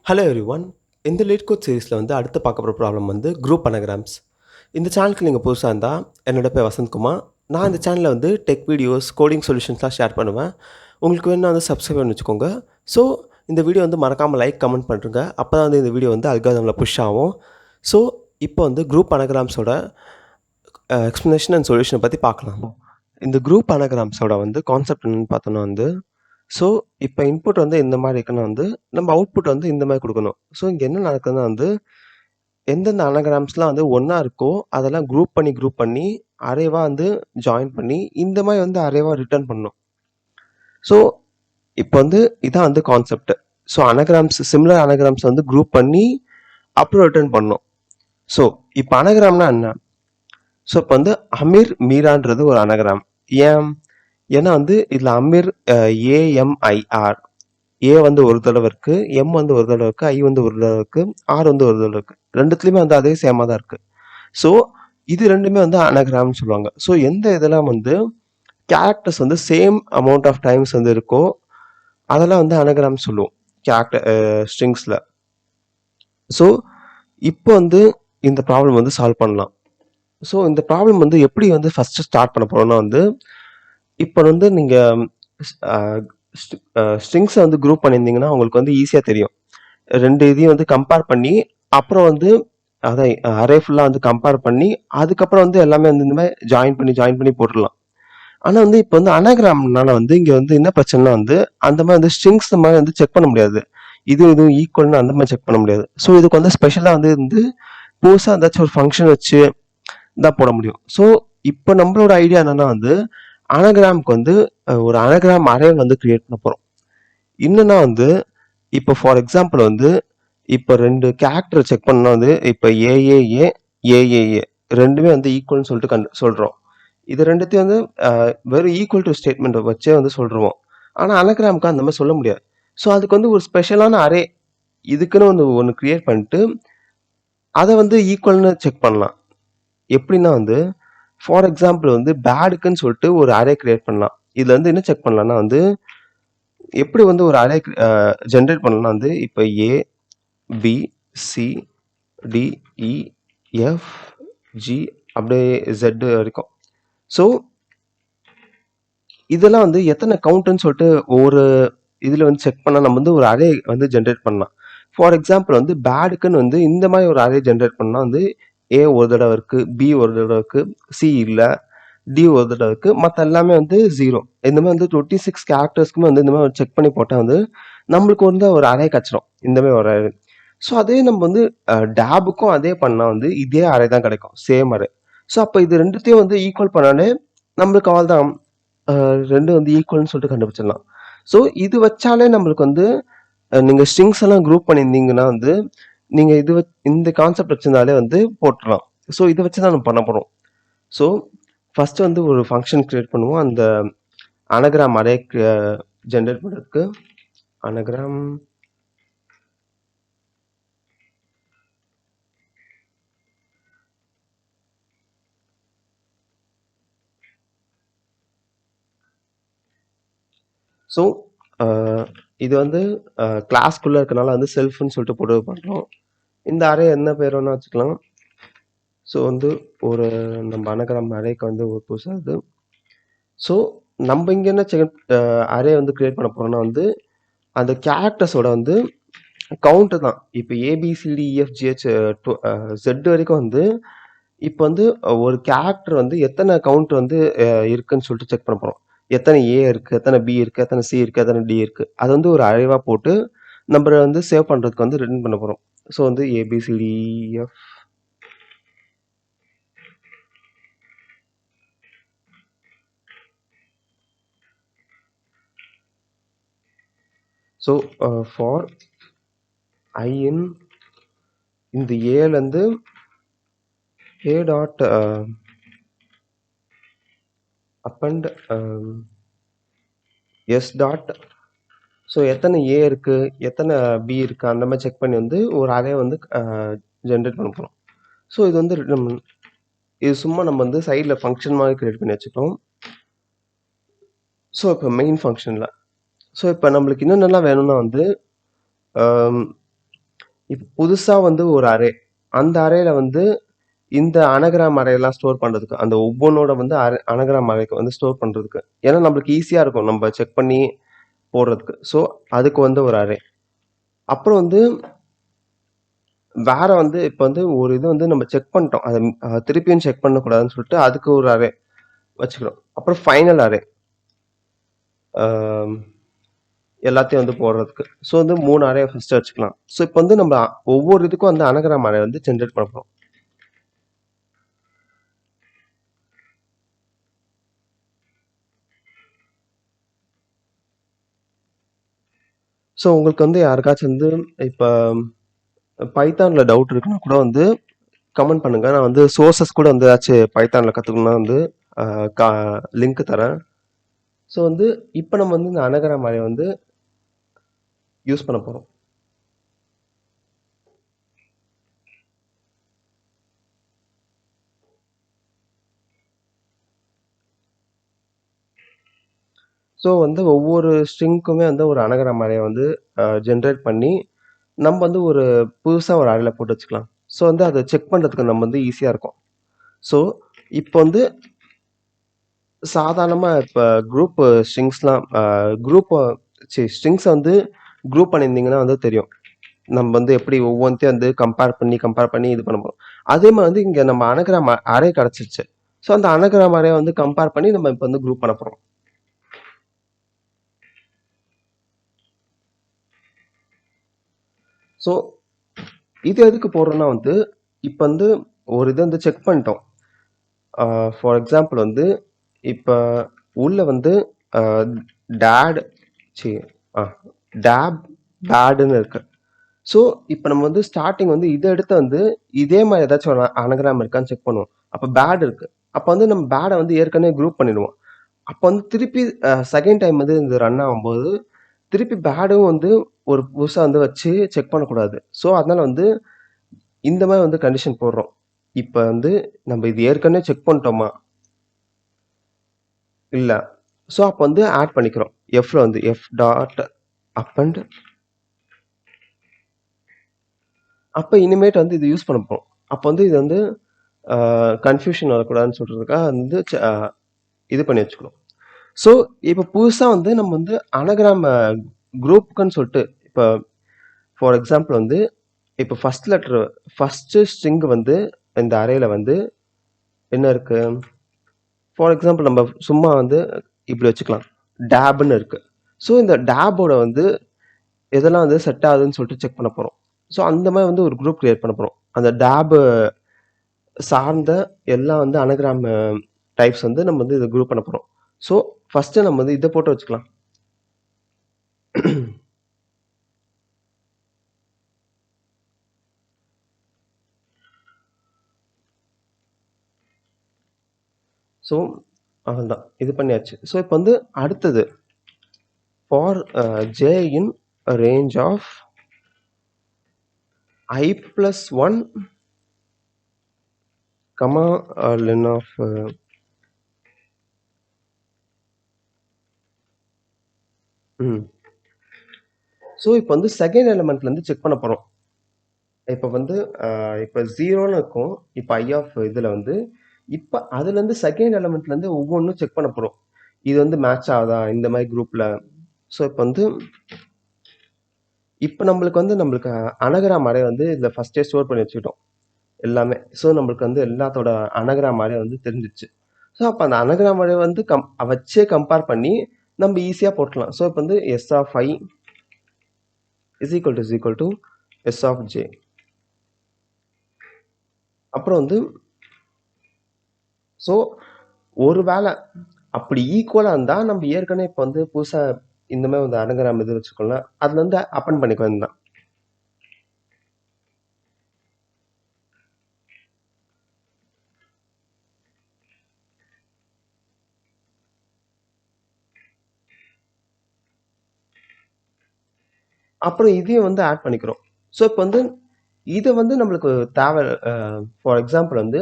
Hello everyone. இந்த லீட்கோட் சீரிஸில் அடுத்து பார்க்க போகிற ப்ராப்ளம் குரூப் அனகிராம்ஸ். இந்த சேனலுக்கு நீங்கள் புதுசாக இருந்தால் என்னோட பேர் வசந்த் குமார். நான் இந்த சேனலில் டெக் வீடியோஸ், கோடிங் சொல்யூஷன்ஸ்லாம் ஷேர் பண்ணுவேன். உங்களுக்கு வேணும்னா சப்ஸ்கிரைப் பண்ணி வச்சுக்கோங்க. ஸோ இந்த வீடியோ மறக்காமல் லைக், கமெண்ட் பண்ணுறங்க. அப்போ தான் இந்த வீடியோ அல்காரிதமில் புஷ் ஆகும். ஸோ இப்போ குரூப் அனகிராம்ஸோட எக்ஸ்ப்ளனேஷன் அண்ட் சொல்யூஷனை பற்றி பார்க்கலாம். இந்த குரூப் அனகிராம்ஸோட கான்செப்ட் என்னென்னு பார்த்தோன்னா ஸோ இப்போ இன்புட் இந்த மாதிரி இருக்குன்னா நம்ம அவுட்புட் இந்த மாதிரி கொடுக்கணும். ஸோ இங்கே என்ன நடக்குதுன்னா எந்தெந்த அனகிராம்ஸ்லாம் ஒன்றா இருக்கோ அதெல்லாம் குரூப் பண்ணி அரேவாக ஜாயின் பண்ணி இந்த மாதிரி அரேவாக ரிட்டர்ன் பண்ணணும். ஸோ இப்போ இதான் கான்செப்ட். ஸோ அனகிராம்ஸ், சிமிலர் அனகிராம்ஸ் குரூப் பண்ணி அப்புறம் ரிட்டர்ன் பண்ணணும். ஸோ இப்போ அனகிராம்னா என்ன? ஸோ இப்போ அமீர் மீரான்றது ஒரு அனகிராம். ஏன்னா இதில் அமீர் ஏஎம்ஐஆர், ஏ ஒரு தடவை இருக்கு, எம் ஒரு தடவை இருக்கு, ஐ ஒரு தடவை இருக்கு, ஆர் ஒரு தடவை இருக்கு. ரெண்டுத்துலையுமே அதே சேமாக தான் இருக்கு. ஸோ இது ரெண்டுமே அனகிராம்னு சொல்லுவாங்க. ஸோ எந்த இதெல்லாம் characters same amount of times இருக்கோ அதெல்லாம் அனகிராம் சொல்லுவோம் கேரக்டர் ஸ்ட்ரிங்ஸில். ஸோ இப்போ இந்த ப்ராப்ளம் சால்வ் பண்ணலாம். ஸோ இந்த ப்ராப்ளம் எப்படி ஃபஸ்ட்டு ஸ்டார்ட் பண்ண போகிறோம்னா இப்போ நீங்கள் ஸ்ட்ரிங்ஸை குரூப் பண்ணியிருந்தீங்கன்னா உங்களுக்கு ஈஸியாக தெரியும். ரெண்டு இதையும் கம்பேர் பண்ணி அப்புறம் அதான் அரே ஃபுல்லாக கம்பேர் பண்ணி அதுக்கப்புறம் எல்லாமே இந்த மாதிரி ஜாயின் பண்ணி போட்டுடலாம். ஆனால் இப்போ அனகிராம்னால இங்கே என்ன பிரச்சனைனா அந்த மாதிரி ஸ்ட்ரிங்ஸ் மாதிரி செக் பண்ண முடியாது. இதுவும் ஈக்குவல்னு அந்த மாதிரி செக் பண்ண முடியாது. ஸோ இதுக்கு ஸ்பெஷலாக புதுசாக ஏதாச்சும் ஒரு ஃபங்க்ஷன் வச்சு தான் போட முடியும். ஸோ இப்போ நம்மளோட ஐடியா என்னன்னா அனகிராமுக்கு ஒரு அனகிராம் அரே கிரியேட் பண்ண போகிறோம். இன்னுன்னா இப்போ ஃபார் எக்ஸாம்பிள் இப்போ ரெண்டு கேரக்டர் செக் பண்ணா இப்போ ஏஏஏ ஏஏஏ ரெண்டுமே ஈக்குவல்னு சொல்லிட்டு சொல்கிறோம். இது ரெண்டுத்தையும் வெறும் ஈக்குவல் டு ஸ்டேட்மெண்ட் வச்சே சொல்கிறோம். ஆனால் அனகிராமுக்கு அந்த மாதிரி சொல்ல முடியாது. ஸோ அதுக்கு ஒரு ஸ்பெஷலான அரே இதுக்குன்னு ஒன்று கிரியேட் பண்ணிட்டு அதை ஈக்குவல்னு செக் பண்ணலாம். எப்படின்னா ஃபார் எக்ஸாம்பிள் பேடுக்குன்னு சொல்லிட்டு ஒரு அரே கிரியேட் பண்ணலாம். இதுல என்ன செக் பண்ணலாம்னா எப்படி ஒரு அரே ஜென்ரேட் பண்ணலாம்னா இப்போ A B C D E F G அப்படியே ஜெட் வரைக்கும். ஸோ இதெல்லாம் எத்தனை கவுண்ட்னு சொல்லிட்டு ஒவ்வொரு இதுல செக் பண்ணா நம்ம ஒரு அரே ஜென்ரேட் பண்ணலாம். ஃபார் எக்ஸாம்பிள் பேடுக்குன்னு இந்த மாதிரி ஒரு அரே ஜென்ரேட் பண்ணா ஏ ஒரு தடவை இருக்கு, பி ஒரு தடவை இருக்கு, சி இல்லை, டி ஒரு தடவை இருக்கு, மற்ற எல்லாமே 0. இந்த மாதிரி 26 கேரக்டர்ஸ்க்குமே இந்த மாதிரி செக் பண்ணி போட்டால் நம்மளுக்கு ஒரு அரே கச்சிரும் இந்த மாதிரி ஒரு அரே. ஸோ அதே நம்ம டேபுக்கும் அதே பண்ணால் இதே அரே தான் கிடைக்கும், சேம் அரே. ஸோ அப்போ இது ரெண்டுத்தையும் ஈக்குவல் பண்ணாலே நம்மளுக்கு அவள் தான் ரெண்டும் ஈக்குவல்னு சொல்லிட்டு கண்டுபிடிச்சிடலாம். ஸோ இது வச்சாலே நம்மளுக்கு நீங்கள் ஸ்ட்ரிங்ஸ் எல்லாம் குரூப் பண்ணியிருந்தீங்கன்னா நீங்கள் இந்த கான்செப்ட் வச்சிருந்தாலே போட்டுடலாம். ஸோ இதை வச்சு தான் நம்ம பண்ண போகிறோம். ஸோ ஃபர்ஸ்ட் ஒரு ஃபங்க்ஷன் கிரியேட் பண்ணுவோம். அந்த அனகிராம் அரே ஜென்ரேட் பண்ணுறதுக்கு அனகிராம் ஸோ இது கிளாஸ்க்குள்ளே இருக்கனால செல்ஃப்னு சொல்லிட்டு போட்டு பண்ணுறோம். இந்த அரே என்ன பேர் வேணா வச்சுக்கலாம். ஸோ ஒரு நம்ம அனகிராம் அரேக்கு ஒரு புதுசாக ஸோ நம்ம இங்கே என்ன அரே கிரியேட் பண்ண போகிறோம்னா அந்த கேரக்டர்ஸோட கவுண்ட்டு தான். இப்போ ஏபிசிடிஇஎஃப்ஜிஹெச் ஜெட் வரைக்கும் இப்போ ஒரு கேரக்டர் எத்தனை கவுண்ட் இருக்குன்னு சொல்லிட்டு செக் பண்ண போகிறோம். எத்தனை ஏ இருக்குது, எத்தனை பி இருக்குது, எத்தனை சி இருக்குது, எத்தனை டி இருக்குது, அது ஒரு அரேவாக போட்டு நம்ம சேவ் பண்ணுறதுக்கு ரிட்டர்ன் பண்ண போகிறோம். So A B C D E F so for I இந்த ஏலேருந்து A dot append S dot. So எத்தனை ஏ இருக்கு, எத்தனை பி இருக்கு, அந்த மாதிரி செக் பண்ணி ஒரு அரே ஜென்ரேட் பண்ண போகிறோம். ஸோ இது இது சும்மா நம்ம சைடில் ஃபங்க்ஷன் மாதிரி கிரியேட் பண்ணி வச்சுக்கிறோம். ஸோ இப்போ மெயின் ஃபங்க்ஷனில் ஸோ இப்போ நம்மளுக்கு என்னென்னலாம் வேணும்னா இப்போ புதுசா வந்து ஒரு அரே. அந்த அரேல வந்து இந்த அனகிராம் அரேலாம் ஸ்டோர் பண்றதுக்கு, அந்த ஒவ்வொன்னோட வந்து அனகிராம் அரேக்கு வந்து ஸ்டோர் பண்றதுக்கு. ஏன்னா நம்மளுக்கு ஈஸியா இருக்கும். நம்ம செக் பண்ணி போடுறதுக்கு. ஸோ, அதுக்கு வந்து ஒரு அரே. அப்புறம் வந்து வேற வந்து இப்ப வந்து ஒரு இது வந்து நம்ம செக் பண்ணிட்டோம். அத திருப்பியும் செக் பண்ணக்கூடாதுன்னு சொல்லிட்டு அதுக்கு ஒரு அரே வச்சுக்கிறோம். அப்புறம் ஃபைனல் அரே. அ எல்லாத்தையும் வந்து போடுறதுக்கு. ஸோ வந்து 3 அரே ஃபர்ஸ்ட் வச்சுக்கலாம். ஸோ இப்போ வந்து நம்ம ஒவ்வொரு இதுக்கும் வந்து அனகிராம் அரே வந்து ஜெனரேட் பண்ண போறோம். ஸோ உங்களுக்கு வந்து யாருக்காச்சும் வந்து இப்ப பைத்தான்ல டவுட் இருக்குன்னா கூட வந்து கமெண்ட் பண்ணுங்க. நான் வந்து சோர்சஸ் கூட வந்து ஏதாச்சும் பைத்தான்ல கத்துக்கணும்னா வந்து லிங்க் தரேன். ஸோ வந்து இப்போ நம்ம வந்து இந்த அனகிராம் அரே வந்து யூஸ் பண்ண போறோம். ஸோ வந்து ஒவ்வொரு ஸ்ட்ரிங்க்குமே வந்து ஒரு அனகிராம் அரே வந்து ஜென்ரேட் பண்ணி நம்ம வந்து ஒரு புதுசா ஒரு அரேல போட்டு வச்சுக்கலாம். ஸோ வந்து அதை செக் பண்றதுக்கு நம்ம வந்து ஈஸியா இருக்கும். ஸோ இப்போ வந்து சாதாரணமா இப்ப குரூப் ஸ்ட்ரிங்ஸ்லாம் குரூப் ஸ்ட்ரிங்ஸை வந்து குரூப் பண்ணியிருந்தீங்கன்னா வந்து தெரியும். நம்ம வந்து எப்படி ஒவ்வொன்றையும் வந்து கம்பேர் பண்ணி இது பண்ண போறோம். அதே மாதிரி வந்து இங்க நம்ம அனகிராம் அரே கிடைச்சிருச்சு. ஸோ அந்த அனகிராம் அரே வந்து கம்பேர் பண்ணி நம்ம இப்போ வந்து குரூப் பண்ண போறோம். ஸோ இது எதுக்கு போடுறோம்னா வந்து இப்போ வந்து ஒரு இதை வந்து செக் பண்ணிட்டோம். ஃபார் எக்ஸாம்பிள் வந்து இப்போ உள்ள வந்து டேட் சி டேப் பேடுன்னு இருக்கு. ஸோ இப்போ நம்ம வந்து ஸ்டார்டிங் வந்து இதை எடுத்து வந்து இதே மாதிரி ஏதாச்சும் ஒரு அனகிராம் இருக்கான்னு செக் பண்ணுவோம். அப்போ பேட் இருக்கு. அப்போ வந்து நம்ம பேடை வந்து ஏற்கனவே குரூப் பண்ணிடுவோம். அப்போ வந்து திருப்பி செகண்ட் டைம் வந்து இது ரன் ஆகும்போது திருப்பி பேடும் வந்து ஒரு புதுசாக வந்து வச்சு செக் பண்ணக்கூடாது. ஸோ அதனால வந்து இந்த மாதிரி வந்து கண்டிஷன் போடுறோம். இப்போ வந்து நம்ம இது ஏற்கனவே செக் பண்ணிட்டோமா இல்ல. ஸோ அப்போ வந்து ஆட் பண்ணிக்கிறோம். எஃப்ல வந்து எஃப் டாட் அப்பண்ட் அப்போ இனிமேட் வந்து இது யூஸ் பண்ண போறோம். அப்போ வந்து இது வந்து கன்ஃபியூஷன் வரக்கூடாதுன்னு சொல்றதுக்காக வந்து இது பண்ணி வச்சுக்கணும். ஸோ இப்போ புதுசா வந்து நம்ம வந்து அனகிராம் குரூப்புக்குன்னு சொல்லிட்டு இப்போ ஃபார் எக்ஸாம்பிள் வந்து இப்போ ஃபர்ஸ்ட் ஸ்ட்ரிங் வந்து இந்த அரேல வந்து என்ன இருக்கு? ஃபார் எக்ஸாம்பிள் நம்ம சும்மா வந்து இப்படி வச்சுக்கலாம். டேப்ன்னு இருக்கு. ஸோ இந்த டேபோட வந்து எதெல்லாம் வந்து செட் ஆகுதுன்னு சொல்லிட்டு செக் பண்ண போறோம். ஸோ அந்த மாதிரி வந்து ஒரு குரூப் கிரியேட் பண்ண போறோம். அந்த டேப் சார்ந்த எல்லாம் வந்து அனகிராம் டைப்ஸ் வந்து நம்ம வந்து இதை குரூப் பண்ண போறோம். ஸோ ஃபர்ஸ்ட் நம்ம வந்து இதை போட்டு வச்சுக்கலாம். ஸோ அவ்வளோதான் இது பண்ணியாச்சு. ஸோ இப்போ வந்து அடுத்தது for J in range of I plus 1 comma len of so இப்போ வந்து செகண்ட் எலிமெண்ட்ல இருந்து செக் பண்ண போறோம். இப்போ வந்து இப்போ ஜீரோன்னு இருக்கும். இப்போ ஐ ஆஃப் இதுல வந்து இப்போ அதுல இருந்து செகண்ட் எலிமெண்ட்ல இருந்து ஒவ்வொன்றும் செக் பண்ண போறோம். இது வந்து மேட்ச் ஆகுதா இந்த மாதிரி குரூப்ல. ஸோ இப்போ வந்து இப்போ நம்மளுக்கு அனகிராம் அரே வந்து இதுல ஃபர்ஸ்டே ஸ்டோர் பண்ணி வச்சுக்கிட்டோம் எல்லாமே. ஸோ நம்மளுக்கு வந்து எல்லாத்தோட அனகிராம் அரே வந்து தெரிஞ்சிச்சு. ஸோ அப்போ அந்த அனகிராம் அரே வந்து வச்சே கம்பேர் பண்ணி நம்ம ஈஸியா போட்டுலாம். ஸோ இப்போ வந்து S of I is equal to s of j. அப்புறம் வந்து ஸோ ஒருவேளை அப்படி ஈக்குவலா இருந்தா நம்ம ஏற்கனவே இப்போ வந்து புதுசா இந்த மாதிரி வந்து அனகிராம் இது வச்சுக்கலாம். அதுல இருந்து அப்பன் பண்ணிக்க வேண்டாம். அப்புறம் இதையும் வந்து ஆட் பண்ணிக்கிறோம். ஸோ இப்போ வந்து இதை வந்து நம்மளுக்கு தேவை. ஃபார் எக்ஸாம்பிள் வந்து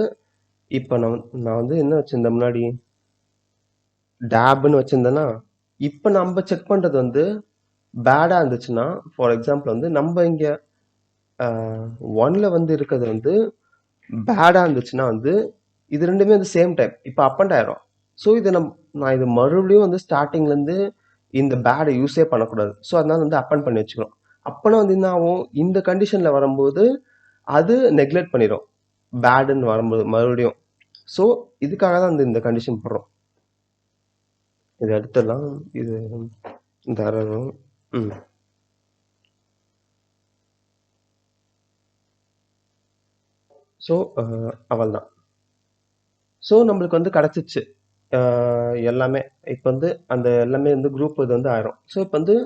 இப்போ நான் வந்து என்ன வச்சிருந்தேன் முன்னாடி டேப்னு வச்சிருந்தேன்னா இப்போ நம்ம செக் பண்றது வந்து பேடா இருந்துச்சுன்னா ஃபார் எக்ஸாம்பிள் வந்து நம்ம இங்க ஒன்ல வந்து இருக்கிறது வந்து பேடாக இருந்துச்சுன்னா வந்து இது ரெண்டுமே வந்து சேம் டைம் இப்போ அப் அண்ட் ஆயிரும். ஸோ இது நான் இது மறுபடியும் வந்து ஸ்டார்டிங்லேருந்து இந்த பேடை யூஸே பண்ணக்கூடாது. ஸோ அதனால வந்து அப்பன் பண்ணி வச்சுக்கிறோம். அப்பனா வந்து என்ன ஆகும், இந்த கண்டிஷனில் வரும்போது அது நெக்லெக்ட் பண்ணிடும் பேடுன்னு வரும்போது மறுபடியும். ஸோ இதுக்காக தான் இந்த கண்டிஷன் போடுறோம். இது அடுத்தலாம் இது தரணும். ம் ஸோ அவள் தான். ஸோ நம்மளுக்கு வந்து கிடச்சிச்சு எல்லாமே. இப்போ வந்து அந்த எல்லாமே வந்து குரூப் இது வந்து ஆயிரும். ஸோ இப்போ வந்து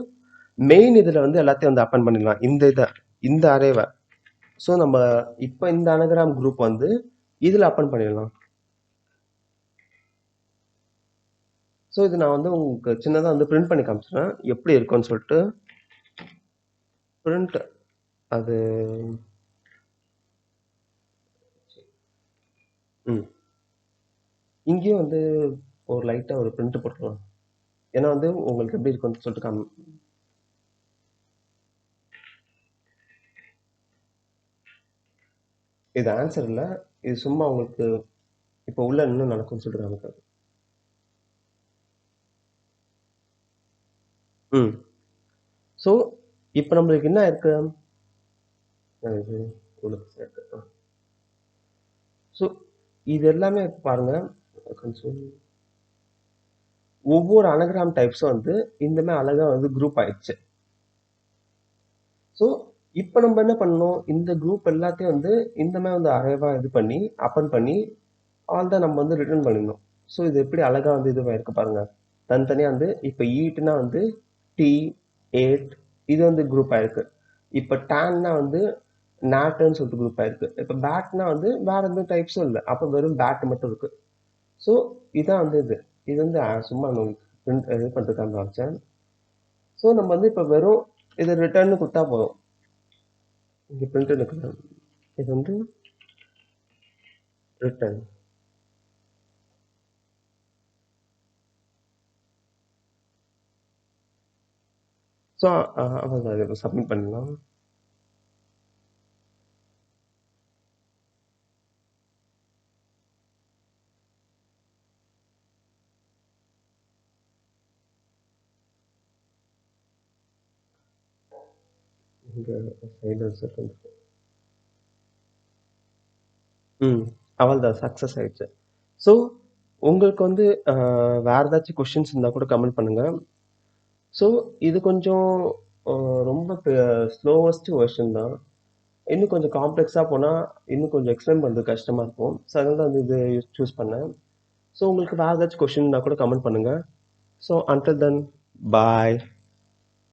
மெயின் இதில் வந்து எல்லாத்தையும் வந்து அப்பன் பண்ணிடலாம் இந்த அரேவை. ஸோ நம்ம இப்போ இந்த அனகிராம் குரூப் வந்து இதில் அப்பன் பண்ணிடலாம். ஸோ இது நான் வந்து உங்களுக்கு சின்னதாக வந்து பிரிண்ட் பண்ணி காமிச்சிடுறேன் எப்படி இருக்கும்னு சொல்லிட்டு. பிரிண்ட் அது ம் இங்கேயும் வந்து ஒரு லைட்டாக ஒரு பிரிண்ட் போட்டுக்கலாம். ஏன்னா வந்து உங்களுக்கு எப்படி இருக்கும்னு சொல்லிட்டு இது ஆன்சர் இல்லை, இது சும்மா உங்களுக்கு இப்போ உள்ள இன்னும் நடக்கும்னு சொல்லிட்டு காமிக்காது. ம் ஸோ இப்போ நம்மளுக்கு என்ன இருக்கு, இது உங்களுக்கு இருக்கு. ஸோ இது எல்லாமே பாருங்க, console. ஒவ்வொரு அனகிராம் டைப்ஸும் வந்து இந்த மாதிரி அழகா வந்து குரூப் ஆயிடுச்சு. ஸோ இப்போ நம்ம என்ன பண்ணணும், இந்த குரூப் எல்லாத்தையும் வந்து இந்த மாதிரி வந்து அரேவா இது பண்ணி அப்பன் பண்ணி ஆல் தான் நம்ம வந்து ரிட்டர்ன் பண்ணிடணும். ஸோ இது எப்படி அழகா வந்து இதுவாக இருக்கு பாருங்க. தனித்தனியாக வந்து இப்போ ஈட்னா வந்து டி எயிட் இது வந்து குரூப் ஆயிருக்கு. இப்போ டேன்னா வந்து நாட்டுன்னு சொல்லிட்டு குரூப் ஆயிருக்கு. இப்போ பேட்னா வந்து வேற எந்த டைப்ஸும் இல்லை, அப்போ வெறும் பேட் மட்டும் இருக்கு. ஸோ இதான் வந்து இது வந்து சும்மா பிரிண்ட் இது பண்ணுறதுக்காக வச்சேன். ஸோ நம்ம வந்து இப்போ வெறும் இது ரிட்டர்ன்னு கொடுத்தா போதும். இங்கே பிரிண்ட் இருக்கு, இது வந்து ரிட்டர்ன். ஸோ அவ்வளோதான், இதை சப்மிட் பண்ணலாம். இங்கே சைடு செட் வந்து அவ்வளோதான், சக்ஸஸ் ஆயிடுச்சு. ஸோ உங்களுக்கு வந்து வேற ஏதாச்சும் கொஷின்ஸ் இருந்தால் கூட கமெண்ட் பண்ணுங்க. ஸோ இது கொஞ்சம் ரொம்ப ஸ்லோவஸ்ட் வெர்ஷன் தான். இன்னும் கொஞ்சம் காம்ப்ளெக்ஸாக போனால் இன்னும் கொஞ்சம் எக்ஸ்பிளைன் பண்ணுறது கஷ்டமாக இருக்கும். ஸோ அதனால தான் வந்து இது சூஸ் பண்ணேன். ஸோ உங்களுக்கு வேறு ஏதாச்சும் கொஷின் இருந்தால் கூட கமெண்ட் பண்ணுங்கள். ஸோ அன்டில் தென் பாய்.